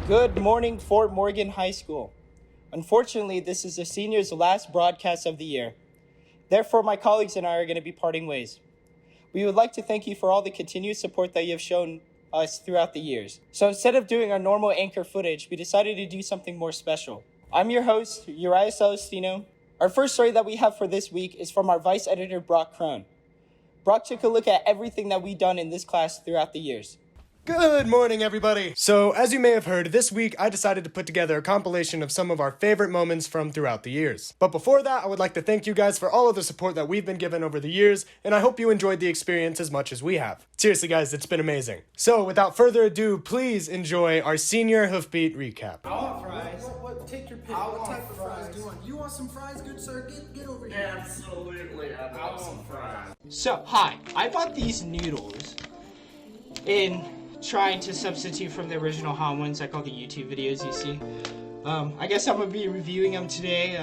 Good morning, Fort Morgan High School. Unfortunately, this is the seniors' last broadcast of the year. Therefore, my colleagues and I are going to be parting ways. We would like to thank you for all the continued support that you have shown us throughout the years. So instead of doing our normal anchor footage, we decided to do something more special. I'm your host, Uriah Celestino. Our first story that we have for this week is from our vice editor, Crone. Brock took a look at everything that we've done in this class throughout the years. Good morning, everybody. So, as you may have heard, this week I decided to put together a compilation of some of our favorite moments from throughout the years. But before that, I would like to thank you guys for all of the support that we've been given over the years, and I hope you enjoyed the experience as much as we have. Seriously, guys, it's been amazing. So, without further ado, please enjoy our senior Hoofbeat recap. I want fries. What? Take your pick. What type of fries do you want? You want some fries, good sir? Get over here. Absolutely, I want some fries. So, hi, I bought these noodles in trying to substitute from the original hot ones like all the YouTube videos you see. I guess I'm gonna be reviewing them today.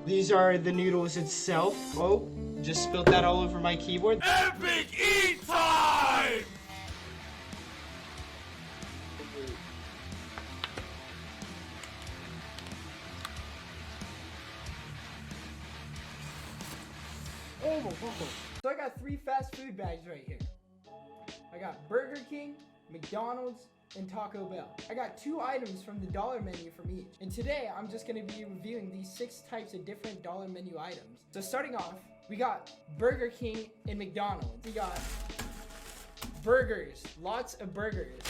These are the noodles itself. Oh, just spilled that all over my keyboard. Epic eat time! Oh. So I got 3 fast food bags right here. I got Burger King, McDonald's, and Taco Bell. I got 2 items from the dollar menu from each. And today, I'm just gonna be reviewing these 6 types of different dollar menu items. So starting off, we got Burger King and McDonald's. We got burgers, lots of burgers.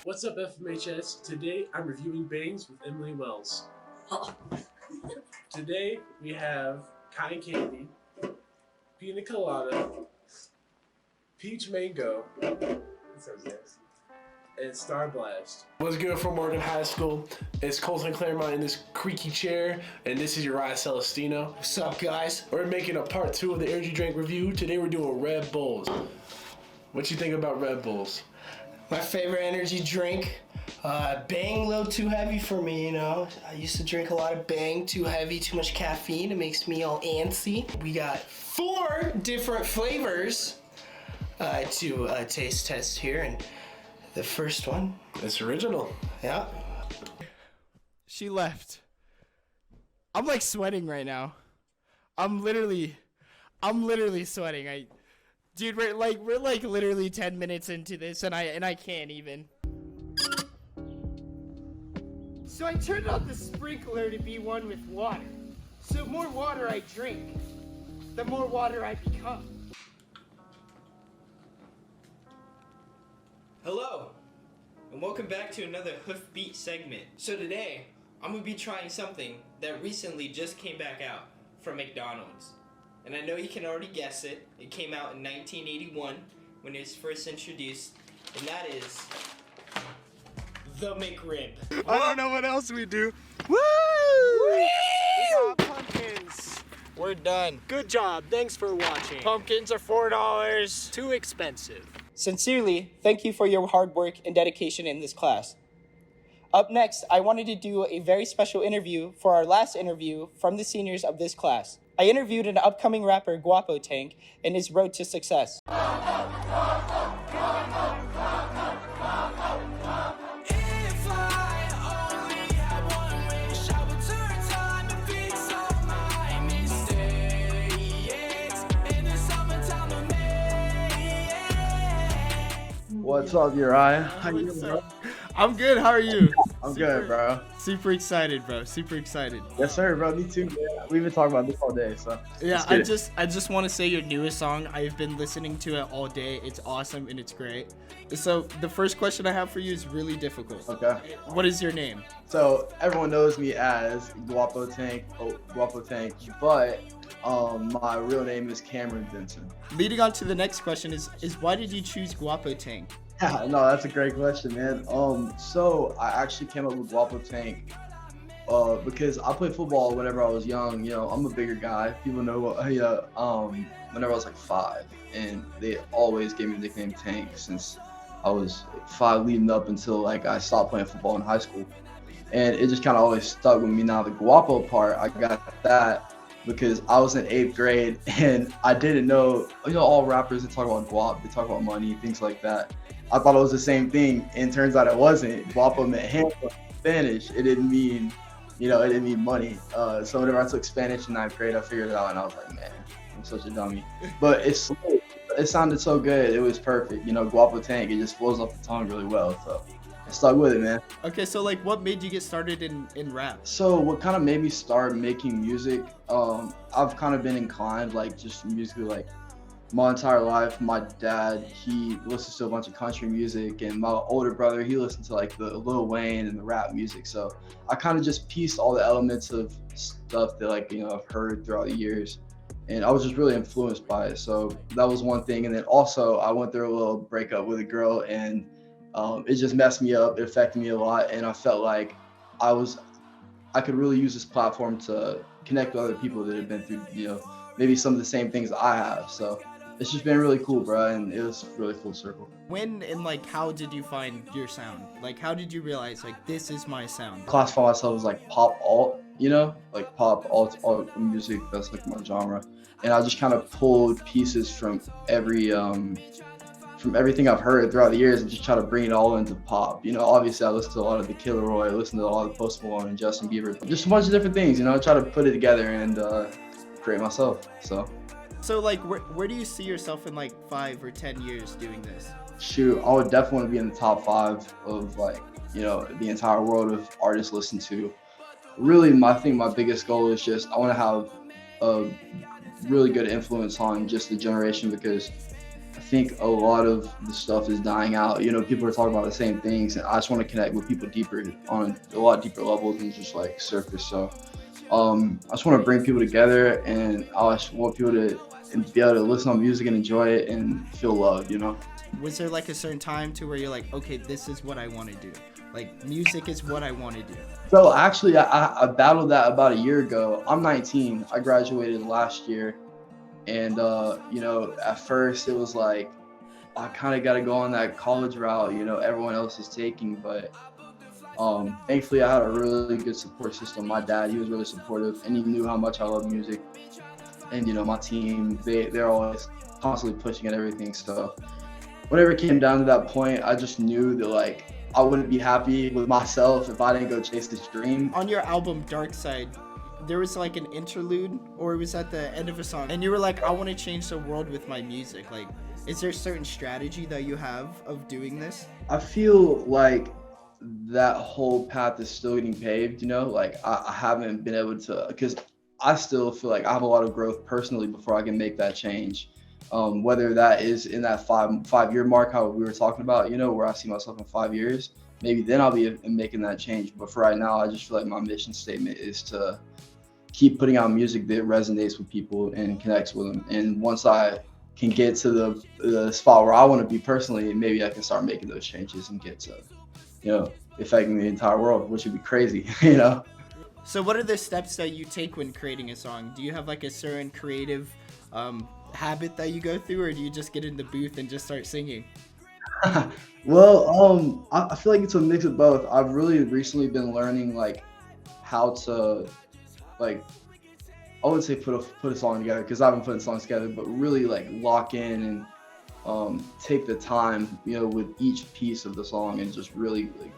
What's up, FMHS? Today, I'm reviewing bangs with Emily Wells. Today, we have cotton candy, pina colada, peach mango, and Star Blast. What's good for Morgan High School? It's Colton Claremont in this creaky chair, and this is Uriah Celestino. What's up, guys? We're making a part 2 of the energy drink review. Today we're doing Red Bulls. What you think about Red Bulls? My favorite energy drink. Bang, a little too heavy for me, you know. I used to drink a lot of Bang, too heavy, too much caffeine. It makes me all antsy. We got 4 different flavors to taste test here, and the first one. It's original. Yeah. She left. I'm like sweating right now. I'm literally sweating. Dude, we're like literally 10 minutes into this, and I can't even. So I turned on the sprinkler to be one with water. So the more water I drink, the more water I become. Hello, and welcome back to another Hoofbeat segment. So today, I'm gonna be trying something that recently just came back out from McDonald's. And I know you can already guess it. It came out in 1981 when it was first introduced, and that is the McRib. I don't know what else we do. Woo! We got pumpkins. We're done. Good job. Thanks for watching. Pumpkins are $4. Too expensive. Sincerely, thank you for your hard work and dedication in this class. Up next, I wanted to do a very special interview for our last interview from the seniors of this class. I interviewed an upcoming rapper, Guapo Tank, in his road to success. What's up, Uriah? How you doing, bro? I'm good. How are you? I'm good, bro. Super excited, bro. Super excited. Yes, sir, bro. Me too, man. We've been talking about this all day, so. Yeah, let's get I just want to say your newest song. I've been listening to it all day. It's awesome and it's great. So the first question I have for you is really difficult. Okay. What is your name? So everyone knows me as Guapo Tank. But my real name is Cameron Vincent. Leading on to the next question is why did you choose Guapo Tank? Yeah, no, that's a great question, man. So I actually came up with Guapo Tank because I played football whenever I was young. You know, I'm a bigger guy. People know whenever I was like 5, and they always gave me the nickname Tank since I was 5 leading up until like I stopped playing football in high school. And it just kind of always stuck with me. Now the Guapo part, I got that because I was in 8th grade and I didn't know, all rappers, they talk about guap, they talk about money, things like that. I thought it was the same thing, and turns out it wasn't. Guapo meant handsome in Spanish. It didn't mean, it didn't mean money. So whenever I took Spanish in ninth grade, I figured it out, and I was like, man, I'm such a dummy. But it sounded so good. It was perfect. Guapo Tank, it just flows off the tongue really well. So I stuck with it, man. Okay, so like what made you get started in rap? So what kind of made me start making music, I've kind of been inclined, like just musically, like my entire life. My dad, he listens to a bunch of country music, and my older brother, he listens to like the Lil Wayne and the rap music. So I kind of just pieced all the elements of stuff that I've heard throughout the years, and I was just really influenced by it. So that was one thing. And then also I went through a little breakup with a girl, and it just messed me up. It affected me a lot, and I felt like I could really use this platform to connect with other people that have been through, maybe some of the same things I have. So it's just been really cool, bro, and it was really full circle. When and like how did you find your sound? Like how did you realize like this is my sound? Classify myself as like pop alt, like pop alt music. That's like my genre, and I just kind of pulled pieces from everything I've heard throughout the years and just try to bring it all into pop. Obviously I listen to a lot of the Killer Roy, I listen to a lot of Post Malone and Justin Bieber, just a bunch of different things. I try to put it together and create myself. So like where do you see yourself in like 5 or 10 years doing this? Shoot, I would definitely want to be in the top 5 of the entire world of artists listened to. Really, my biggest goal is just I want to have a really good influence on just the generation, because I think a lot of the stuff is dying out. People are talking about the same things, and I just want to connect with people deeper on a lot deeper levels than just like surface. So I just want to bring people together, and I just want people to be able to listen to music and enjoy it and feel loved. Was there like a certain time to where you're like, okay, this is what I want to do? Like music is what I want to do. So actually, I battled that about a year ago. I'm 19. I graduated last year. And, at first it was like, I kind of got to go on that college route, everyone else is taking. But thankfully I had a really good support system. My dad, he was really supportive, and he knew how much I love music. And, my team, they're always constantly pushing at everything. So whenever it came down to that point, I just knew that like I wouldn't be happy with myself if I didn't go chase this dream. On your album Dark Side, there was like an interlude, or it was at the end of a song, and you were like, I want to change the world with my music. Like, is there a certain strategy that you have of doing this? I feel like that whole path is still getting paved, like I haven't been able to, because I still feel like I have a lot of growth personally before I can make that change. Whether that is in that five-year mark, how we were talking about, where I see myself in 5 years, maybe then I'll be making that change. But for right now, I just feel like my mission statement is to keep putting out music that resonates with people and connects with them. And once I can get to the spot where I want to be personally, maybe I can start making those changes and get to, affecting the entire world, which would be crazy, So what are the steps that you take when creating a song? Do you have like a certain creative habit that you go through, or do you just get in the booth and just start singing? Well, I feel like it's a mix of both. I've really recently been learning like how to I would say put a song together, because I've been putting songs together, but really like lock in and take the time, with each piece of the song and just really like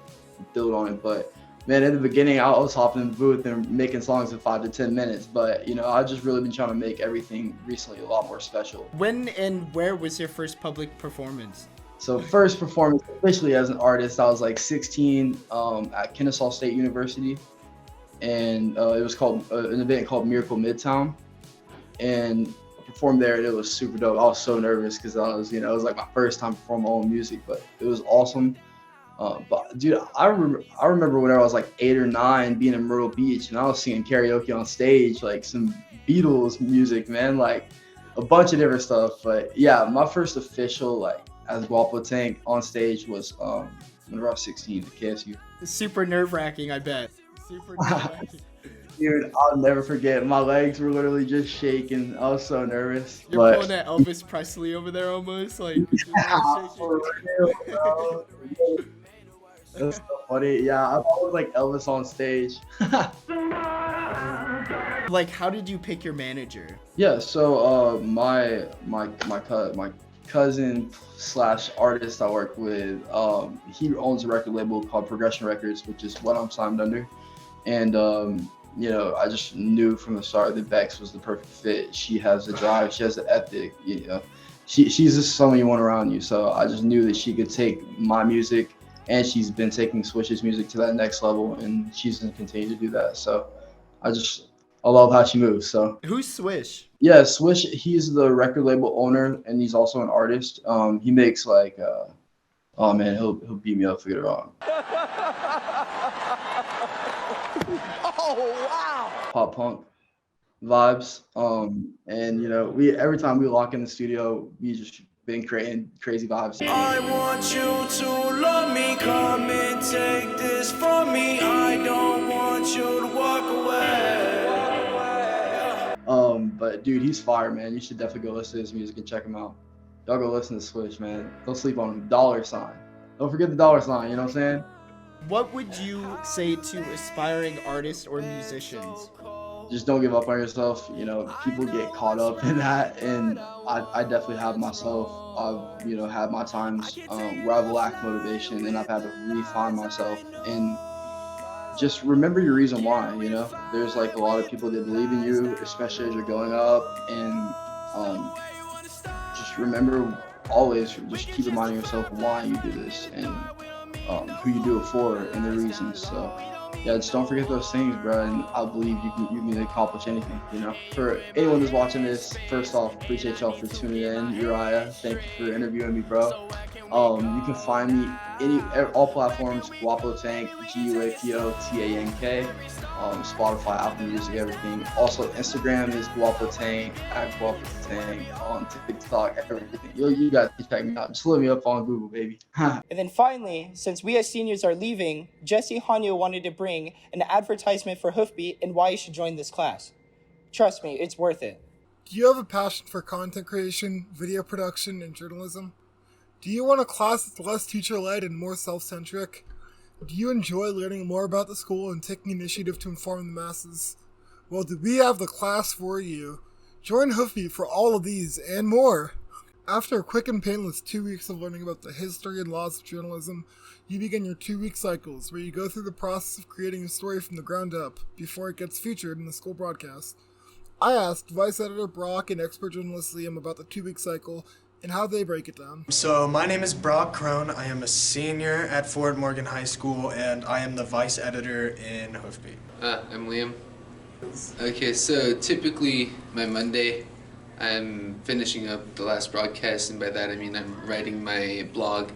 build on it. But man, in the beginning, I was hopping in the booth and making songs in 5 to 10 minutes. But I just really been trying to make everything recently a lot more special. When and where was your first public performance? So first performance officially as an artist, I was like 16 at Kennesaw State University. And it was called an event called Miracle Midtown, and I performed there, and it was super dope. I was so nervous because I was, it was like my first time performing my own music, but it was awesome. But dude, I remember whenever I was like 8 or 9, being in Myrtle Beach, and I was singing karaoke on stage, like some Beatles music, man, like a bunch of different stuff. But yeah, my first official like as Guapo Tank on stage was whenever I was 16 at KSU. It's super nerve-wracking, I bet. Super nerve-wracking. Dude, I'll never forget. My legs were literally just shaking. I was so nervous. You're pulling that Elvis Presley over there almost, like. Yeah, for real, bro. That's so funny. Yeah, I was like Elvis on stage. Like, how did you pick your manager? Yeah, so my cousin slash artist I work with, he owns a record label called Progression Records, which is what I'm signed under. And you know, I just knew from the start that Bex was the perfect fit. She has the drive, she has the ethic, you know. She's just someone you want around you. So I just knew that she could take my music, and she's been taking Swish's music to that next level, and she's gonna continue to do that. So I love how she moves. So Who's Swish? yeah, Swish, he's the record label owner, and he's also an artist. He makes like oh man, he'll beat me up if I get it wrong. Oh, wow. Pop punk vibes. And you know, every time we lock in the studio, we just been creating crazy vibes. I want you to love me, come and take this from me. I don't want you to walk away. But dude, he's fire, man. You should definitely go listen to his music and check him out. Y'all go listen to Swish, man. Don't sleep on him. $. Don't forget the $, you know what I'm saying? What would you say to aspiring artists or musicians? Just don't give up on yourself. You know, people get caught up in that, and I definitely have myself. I've, you know, had my times where I've lacked motivation, and I've had to refine myself. And just remember your reason why. You know, there's like a lot of people that believe in you, especially as you're going up, and just remember always, just keep reminding yourself why you do this and who you do it for and the reasons. So yeah, just don't forget those things, bro, and I believe you can accomplish anything, you know. For anyone who's watching this, first off, appreciate y'all for tuning in. Uriah, thank you for interviewing me, bro. You can find me all platforms, Guapo Tank, GUAPOTANK, Spotify, Apple Music, everything. Also, Instagram is Guapo Tank, at Guapo Tank, on TikTok, everything. You guys can check me out. Just look me up on Google, baby. And then finally, since we as seniors are leaving, Jesse Hanyo wanted to bring an advertisement for Hoofbeat and why you should join this class. Trust me, it's worth it. Do you have a passion for content creation, video production, and journalism? Do you want a class that's less teacher-led and more self-centric? Do you enjoy learning more about the school and taking initiative to inform the masses? Well, do we have the class for you? Join Hoofbeat for all of these and more. After a quick and painless 2 weeks of learning about the history and laws of journalism, you begin your 2-week cycles where you go through the process of creating a story from the ground up before it gets featured in the school broadcast. I asked Vice Editor Brock and expert journalist Liam about the 2-week cycle and how they break it down. So my name is Brock Crone. I am a senior at Fort Morgan High School, and I am the vice editor in Hoofbeat. I'm Liam. Okay, so typically my Monday, I'm finishing up the last broadcast, and by that I mean I'm writing my blog,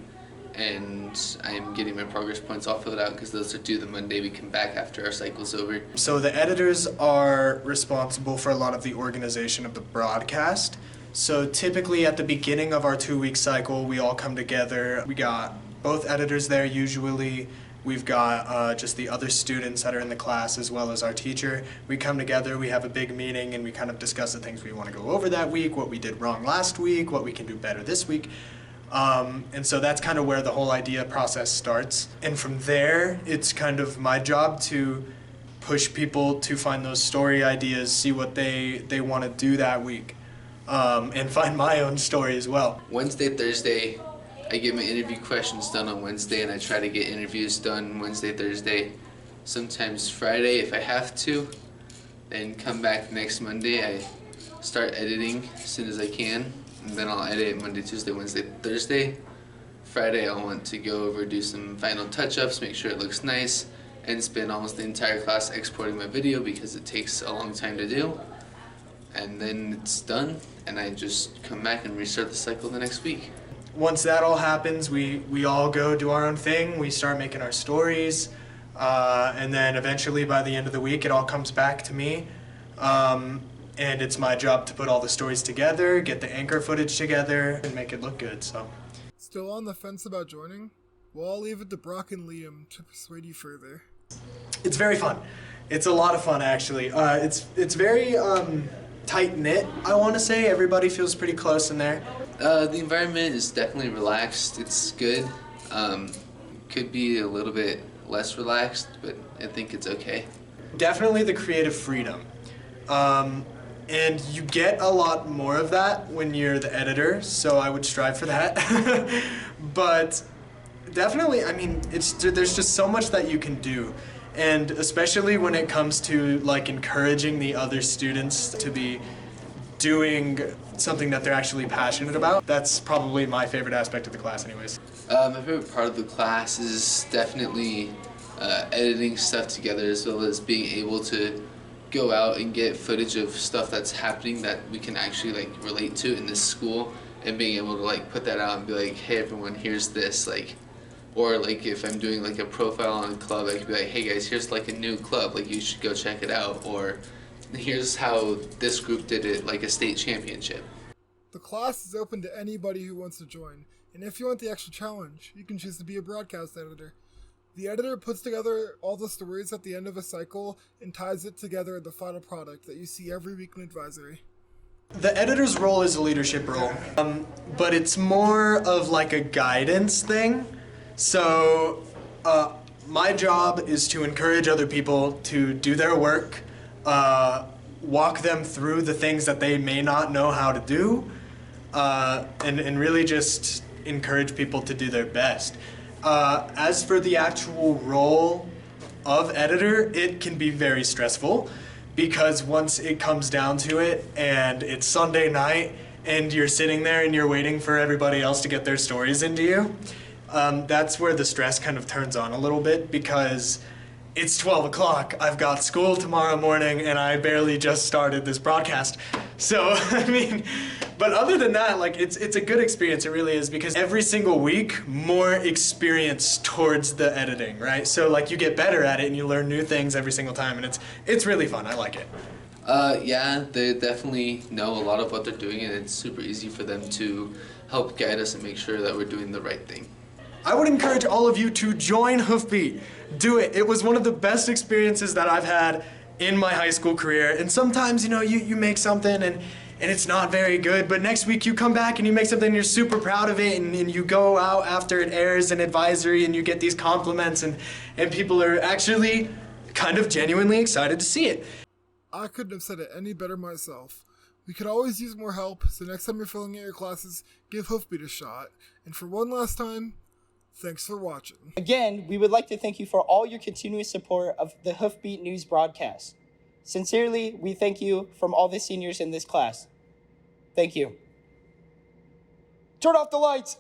and I'm getting my progress points all filled out because those are due the Monday we come back after our cycle's over. So the editors are responsible for a lot of the organization of the broadcast. So typically at the beginning of our 2-week cycle, we all come together. We got both editors there usually. We've got just the other students that are in the class as well as our teacher. We come together, we have a big meeting, and we kind of discuss the things we want to go over that week, what we did wrong last week, what we can do better this week. And so that's kind of where the whole idea process starts. And from there, it's kind of my job to push people to find those story ideas, see what they want to do that week. And find my own story as well. Wednesday, Thursday, I get my interview questions done on Wednesday, and I try to get interviews done Wednesday, Thursday, sometimes Friday if I have to. Then come back next Monday, I start editing as soon as I can, and then I'll edit Monday, Tuesday, Wednesday, Thursday. Friday I'll want to go over, do some final touch-ups, make sure it looks nice, and spend almost the entire class exporting my video because it takes a long time to do. And then it's done, and I just come back and restart the cycle the next week. Once that all happens, we all go do our own thing. We start making our stories, and then eventually by the end of the week, it all comes back to me. And it's my job to put all the stories together, get the anchor footage together, and make it look good. So, Still on the fence about joining? Well, I'll leave it to Brock and Liam to persuade you further. it's very fun. It's a lot of fun, actually. It's very tight-knit, I want to say. Everybody feels pretty close in there. The environment is definitely relaxed. It's good. Could be a little bit less relaxed, but I think it's okay. Definitely the creative freedom. and you get a lot more of that when you're the editor, so I would strive for that. But definitely, I mean, there's just so much that you can do. And especially when it comes to like encouraging the other students to be doing something that they're actually passionate about. That's probably my favorite aspect of the class anyways. My favorite part of the class is definitely editing stuff together, as well as being able to go out and get footage of stuff that's happening that we can actually like relate to in this school, and being able to like put that out and be like, hey everyone, here's this, like, or like if I'm doing like a profile on a club, I could be like, hey guys, here's like a new club, like you should go check it out, or here's how this group did it, like a state championship. The class is open to anybody who wants to join, and if you want the extra challenge, you can choose to be a broadcast editor. The editor puts together all the stories at the end of a cycle and ties it together in the final product that you see every week in advisory. The editor's role is a leadership role, but it's more of like a guidance thing. So my job is to encourage other people to do their work, walk them through the things that they may not know how to do, and really just encourage people to do their best. As for the actual role of editor, it can be very stressful, because once it comes down to it and it's Sunday night and you're sitting there and you're waiting for everybody else to get their stories into you, that's where the stress kind of turns on a little bit, because it's 12 o'clock, I've got school tomorrow morning, and I barely just started this broadcast. So, I mean, but other than that, like, it's a good experience, it really is, because every single week, more experience towards the editing, right? So, like, you get better at it, and you learn new things every single time, and it's really fun, I like it. Yeah, they definitely know a lot of what they're doing, and it's super easy for them to help guide us and make sure that we're doing the right thing. I would encourage all of you to join Hoofbeat. Do it. It was one of the best experiences that I've had in my high school career. And sometimes, you know, you make something and it's not very good, but next week you come back and you make something and you're super proud of it, and you go out after it airs in advisory and you get these compliments, and people are actually kind of genuinely excited to see it. I couldn't have said it any better myself. We could always use more help, so next time you're filling out your classes, give Hoofbeat a shot. And for one last time, thanks for watching. Again, we would like to thank you for all your continuous support of the Hoofbeat News broadcast. Sincerely, we thank you from all the seniors in this class. Thank you. Turn off the lights!